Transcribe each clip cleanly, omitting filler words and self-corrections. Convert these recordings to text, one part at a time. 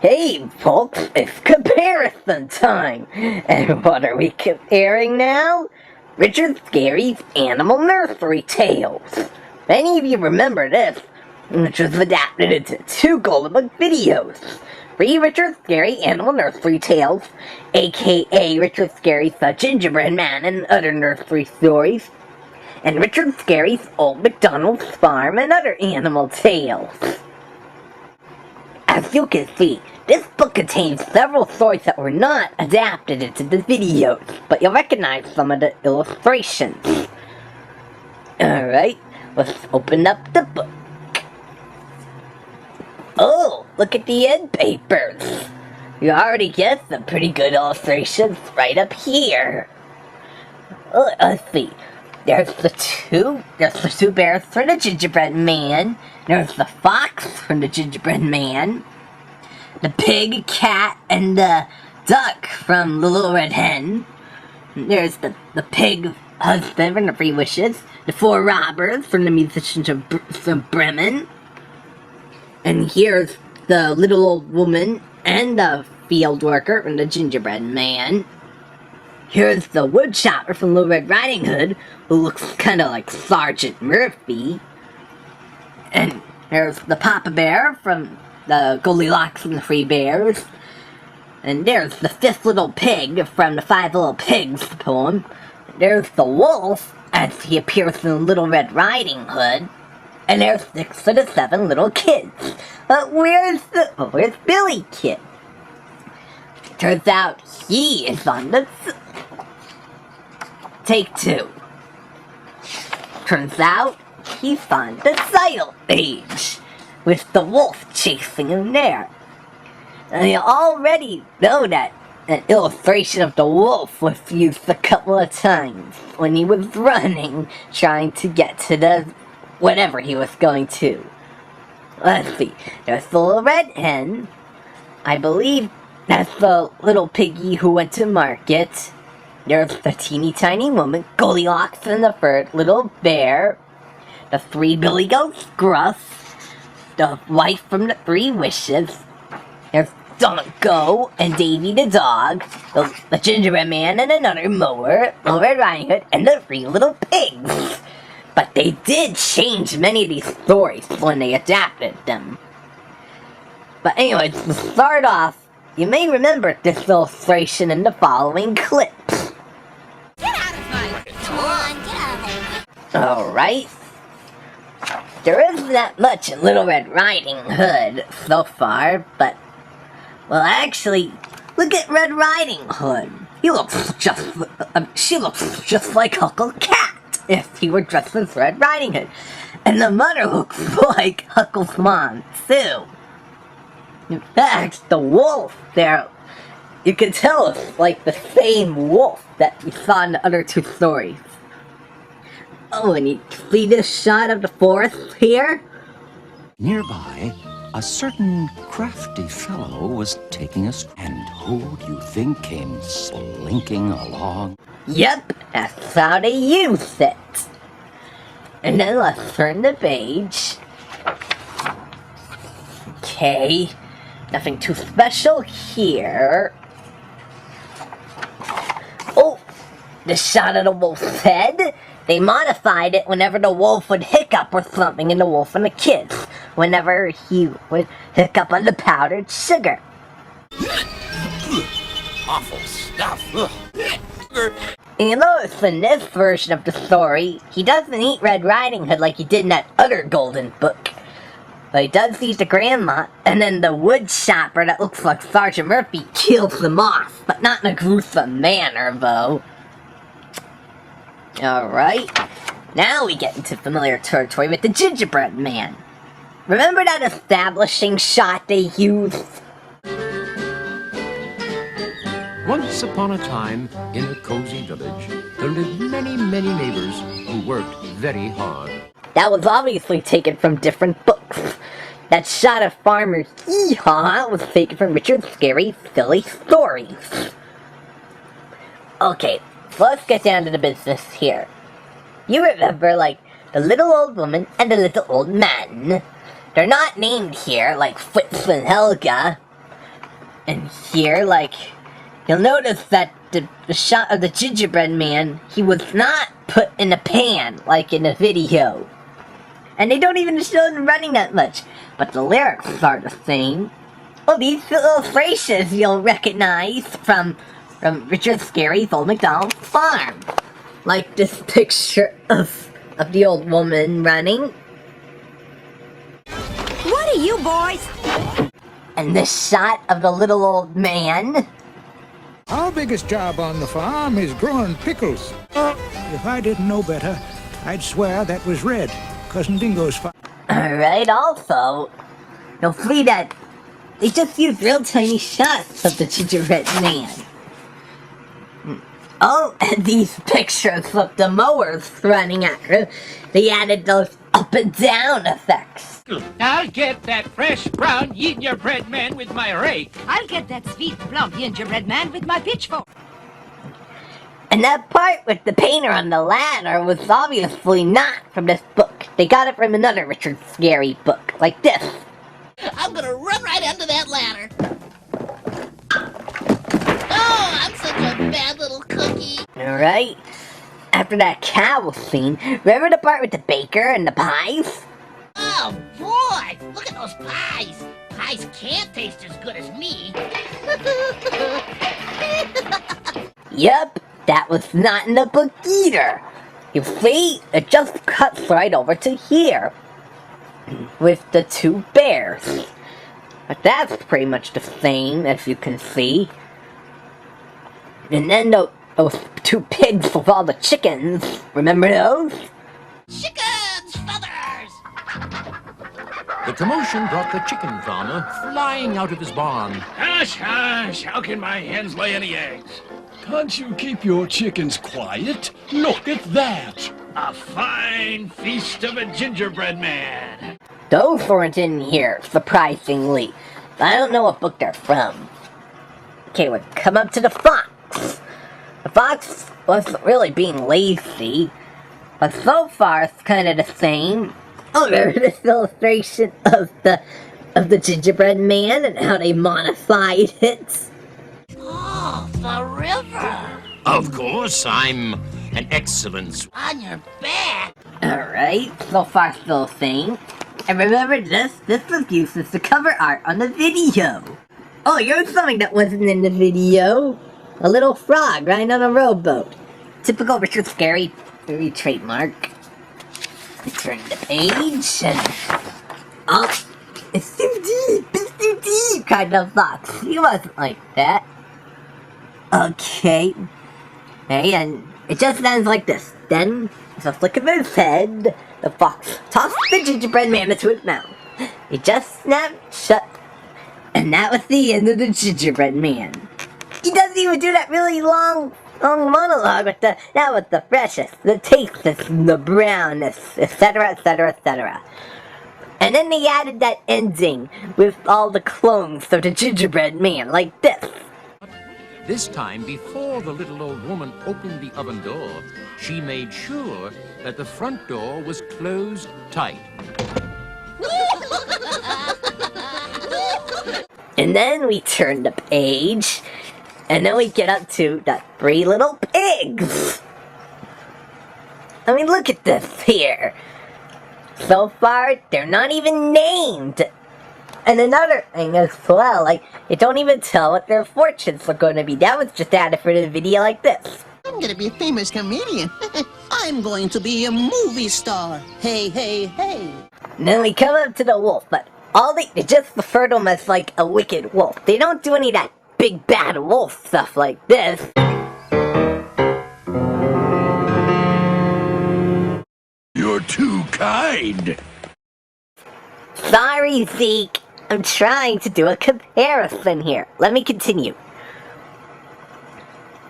Hey folks, it's comparison time! And what are we comparing now? Richard Scarry's Animal Nursery Tales. Many of you remember this, which was adapted into 2 Golden Book videos. Free Richard Scarry Animal Nursery Tales, aka Richard Scarry's The Gingerbread Man and Other Nursery Stories, and Richard Scarry's Old MacDonald's Farm and Other Animal Tales. As you can see, this book contains several stories that were not adapted into the videos, but you'll recognize some of the illustrations. Alright, let's open up the book. Oh, look at the end papers. You already get some pretty good illustrations right up here. Oh, let's see. There's the two bears from the Gingerbread Man. There's the fox from the Gingerbread Man. The pig, cat, and the duck from the Little Red Hen. There's the pig husband from the Three Wishes. The 4 robbers from the musicians from Bremen. And here's the little old woman and the field worker from the Gingerbread Man. Here's the woodchopper from Little Red Riding Hood, who looks kind of like Sergeant Murphy. And there's the Papa Bear from the Goldilocks and the 3 Bears. And there's the 5th little pig from the 5 Little Pigs poem. There's the wolf, as he appears in Little Red Riding Hood. And there's 6 of the 7 little kids. But where's Billy Kid? Turns out he is on the... Take 2. Turns out he's on the title page, with the wolf chasing him there. And you already know that an illustration of the wolf was used a couple of times when he was running, trying to get to the whatever he was going to. Let's see, there's the Little Red Hen. I believe that's the little piggy who went to market. There's the teeny tiny woman, Goldilocks and the 3rd little bear. The 3 billy goats, Gruff. The wife from the 3 Wishes. There's Donko and Davy the dog. The Gingerbread Man and another mower. Little Red Riding Hood and the 3 little pigs. But they did change many of these stories when they adapted them. But anyways, to start off, you may remember this illustration in the following clips. Get out of my... Come on, get out of there. Alright. There isn't that much in Little Red Riding Hood so far, but... Well, actually, look at Red Riding Hood. She looks just like Uncle Cat if he were dressed as Red Riding Hood. And the mother looks like Huckle's mom, too. In fact, the wolf there, you can tell it's like the same wolf that you saw in the other 2 stories. Oh, and you see this shot of the forest here? Nearby, a certain crafty fellow was taking us. And who do you think came slinking along? Yep, that's how they use it. And then let's turn the page. Okay, nothing too special here. Oh, the shot of the wolf's head. They modified it whenever the wolf would hiccup or something in The Wolf and the Kids. Whenever he would hiccup on the powdered sugar. Awful stuff. And you notice in this version of the story, he doesn't eat Red Riding Hood like he did in that other Golden Book. But he does eat the grandma, and then the wood chopper that looks like Sergeant Murphy kills them off, but not in a gruesome manner, though. Alright, now we get into familiar territory with the Gingerbread Man. Remember that establishing shot they used? Once upon a time, in a cozy village, there lived many, many neighbors who worked very hard. That was obviously taken from different books. That shot of Farmer Hee-Haw was taken from Richard Scarry's Silly Stories. Okay, so let's get down to the business here. You remember, like, the little old woman and the little old man. They're not named here, like Fritz and Helga. And here, like, you'll notice that the shot of the gingerbread man, he was not put in a pan like in the video. And they don't even show him running that much. But the lyrics are the same. Oh, these illustrations you'll recognize from Richard Scarry's old MacDonald farm. Like this picture of the old woman running. What are you boys? And this shot of the little old man. Our biggest job on the farm is growing pickles. If I didn't know better, I'd swear that was red. Cousin Dingo's farm. Alright, also, you'll see that they just used real tiny shots of the gingerbread man. Oh, and these pictures of the mowers running at her, they added those up and down effects. I'll get that fresh brown gingerbread man with my rake. I'll get that sweet plump gingerbread man with my pitchfork. And that part with the painter on the ladder was obviously not from this book. They got it from another Richard Scarry book, like this. I'm gonna run right under that ladder. Oh, I'm such a bad little cookie. Alright. After that cow scene, remember the part with the baker and the pies? Oh, boy! Look at those pies. Pies can't taste as good as me. Yep, that was not in the book either. You see, it just cuts right over to here. With the two bears. But that's pretty much the same, as you can see. And then those two pigs with all the chickens. Remember those? Chickens, feathers! The commotion brought the chicken farmer flying out of his barn. Hush, hush. How can my hens lay any eggs? Can't you keep your chickens quiet? Look at that! A fine feast of a gingerbread man. Those weren't in here, surprisingly. I don't know what book they're from. Okay, we come up to the fox. The fox wasn't really being lazy, but so far it's kind of the same. Oh, remember this illustration of the gingerbread man and how they modified it? Oh, the river. Of course, I'm an excellent On your back. Alright, so far still the same. And remember this? This was used as the cover art on the video. Oh, here's something that wasn't in the video. A little frog riding on a rowboat. Typical Richard Scarry trademark. I turn the page and... Oh, it's too deep kind of fox. He wasn't like that. Okay. Hey, and it just ends like this. Then, with a flick of his head, the fox tossed the gingerbread man into his mouth. It just snapped shut. And that was the end of the gingerbread man. He doesn't even do that really long monologue with the freshness, the tasteless, the brownness, etc., etc., etc. And then they added that ending with all the clones of the gingerbread man, like this. This time, before the little old woman opened the oven door, she made sure that the front door was closed tight. And then we turn the page, and then we get up to the three little pigs. I mean, look at this here. So far, they're not even named. And another thing as well, like, they don't even tell what their fortunes are going to be. That was just added for the video like this. I'm gonna be a famous comedian. I'm going to be a movie star. Hey, hey, hey. And then we come up to the wolf, but they just refer to him as like a wicked wolf. They don't do any of that big bad wolf stuff like this. You're too kind. Sorry, Zeke. I'm trying to do a comparison here. Let me continue.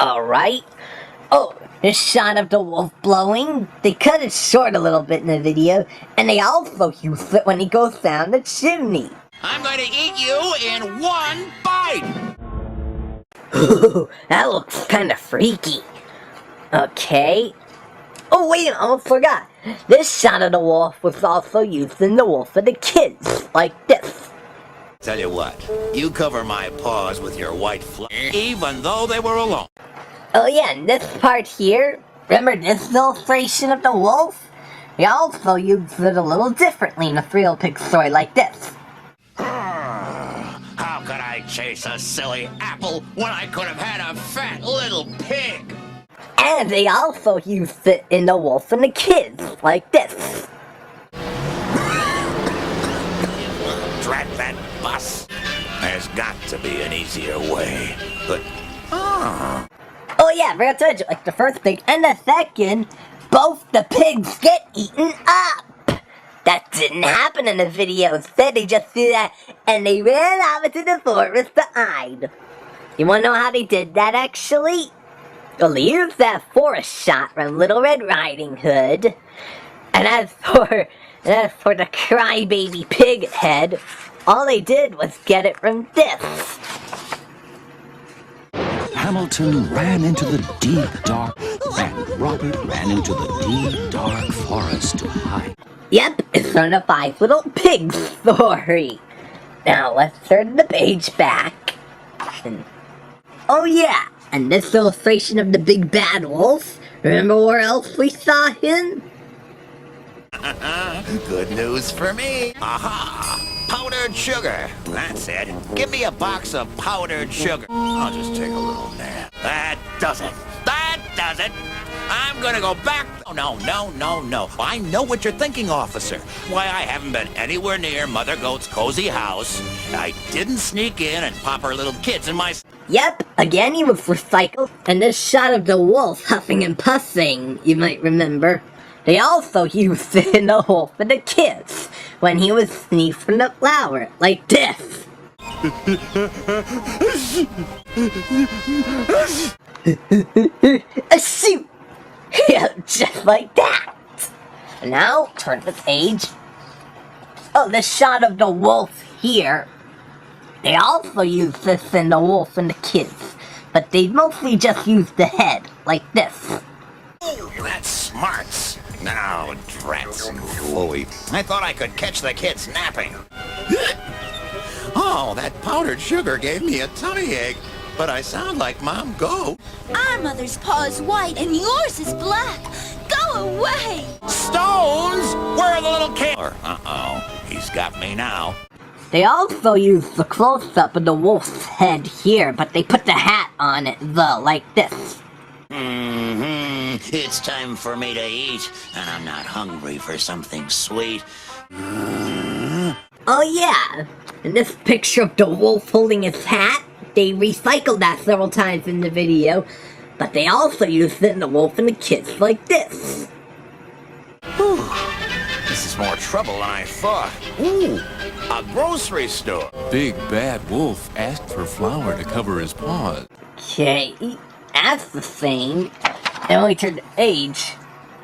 Alright. Oh, this shot of the wolf blowing. They cut it short a little bit in the video, and they also use it when he goes down the chimney. I'm going to eat you in one bite. Ooh, that looks kind of freaky. Okay. Oh wait, I almost forgot. This shot of the wolf was also used in The Wolf of the Kids, like this. Tell you what, you cover my paws with your white flag, even though they were alone. Oh yeah, and this part here, remember this illustration of the wolf? They also used it a little differently in a Thrill Pig story like this. How could I chase a silly apple when I could have had a fat little pig? And they also used it in The Wolf and the Kids, like this. Drat that bus. There's got to be an easier way, but... Oh yeah, I forgot to mention, like the first pig and the second, both the pigs get eaten up. That didn't happen in the video. Instead, they just did that, and they ran out into the forest to hide. You wanna know how they did that, actually? Well, they used that forest shot from Little Red Riding Hood. And as for the crybaby pig head, all they did was get it from this. Hamilton ran into the deep dark, and Robert ran into the deep dark forest to hide. Yep, it's from the Five Little Pigs story. Now let's turn the page back. Oh yeah, and this illustration of the big bad wolf, remember where else we saw him? Good news for me. Aha! Powdered sugar. That's it. Give me a box of powdered sugar. I'll just take a little nap. That does it. That does it. I'm gonna go back. Oh, no. I know what you're thinking, officer. Why I haven't been anywhere near Mother Goat's cozy house. I didn't sneak in and pop her little kids in my... Yep, again he was recycled. And this shot of the wolf huffing and puffing, you might remember. They also used it in The Wolf and the Kids, when he was sneezed from the flower, like this. Shoot! Yeah, just like that. And now, turn the page. Oh, the shot of the wolf here. They also used this in The Wolf and the Kids, but they mostly just used the head, like this. That's smarts. Now, drats and fooey. I thought I could catch the kids napping. Oh, that powdered sugar gave me a tummy ache. But I sound like Mom Goat. Our mother's paw is white and yours is black. Go away! Stones? Where are the little kids? Uh-oh, he's got me now. They also used the close-up of the wolf's head here, but they put the hat on it, though, like this. It's time for me to eat, and I'm not hungry for something sweet. Oh yeah, in this picture of the wolf holding his hat, they recycled that several times in the video, but they also used it in The Wolf and the Kids like this. Whew. This is more trouble than I thought. Ooh, a grocery store. Big Bad Wolf asked for flour to cover his paws. Okay, that's the same. Then we turn the page.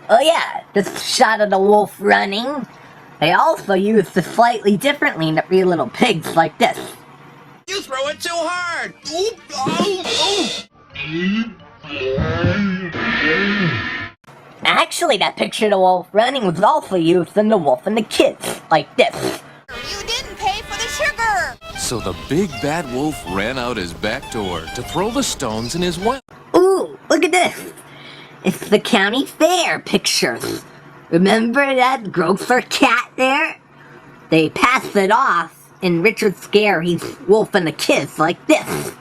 Oh yeah, this shot of the wolf running. They also used it slightly differently in the Three Little Pigs like this. You throw it too hard! Oop! Oh! Actually, that picture of the wolf running was also used in The Wolf and the Kids, like this. You didn't pay for the sugar! So the big bad wolf ran out his back door to throw the stones in his well. Ooh, look at this! It's the county fair pictures. Remember that grocer cat there? They passed it off in Richard Scarry's Wolf and the Kids like this.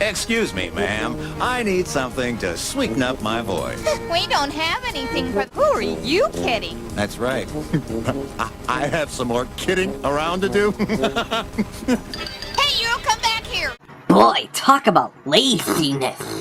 Excuse me, ma'am. I need something to sweeten up my voice. We don't have anything for... Who are you kidding? That's right. I have some more kidding around to do. Hey, you come back here! Boy, talk about laziness.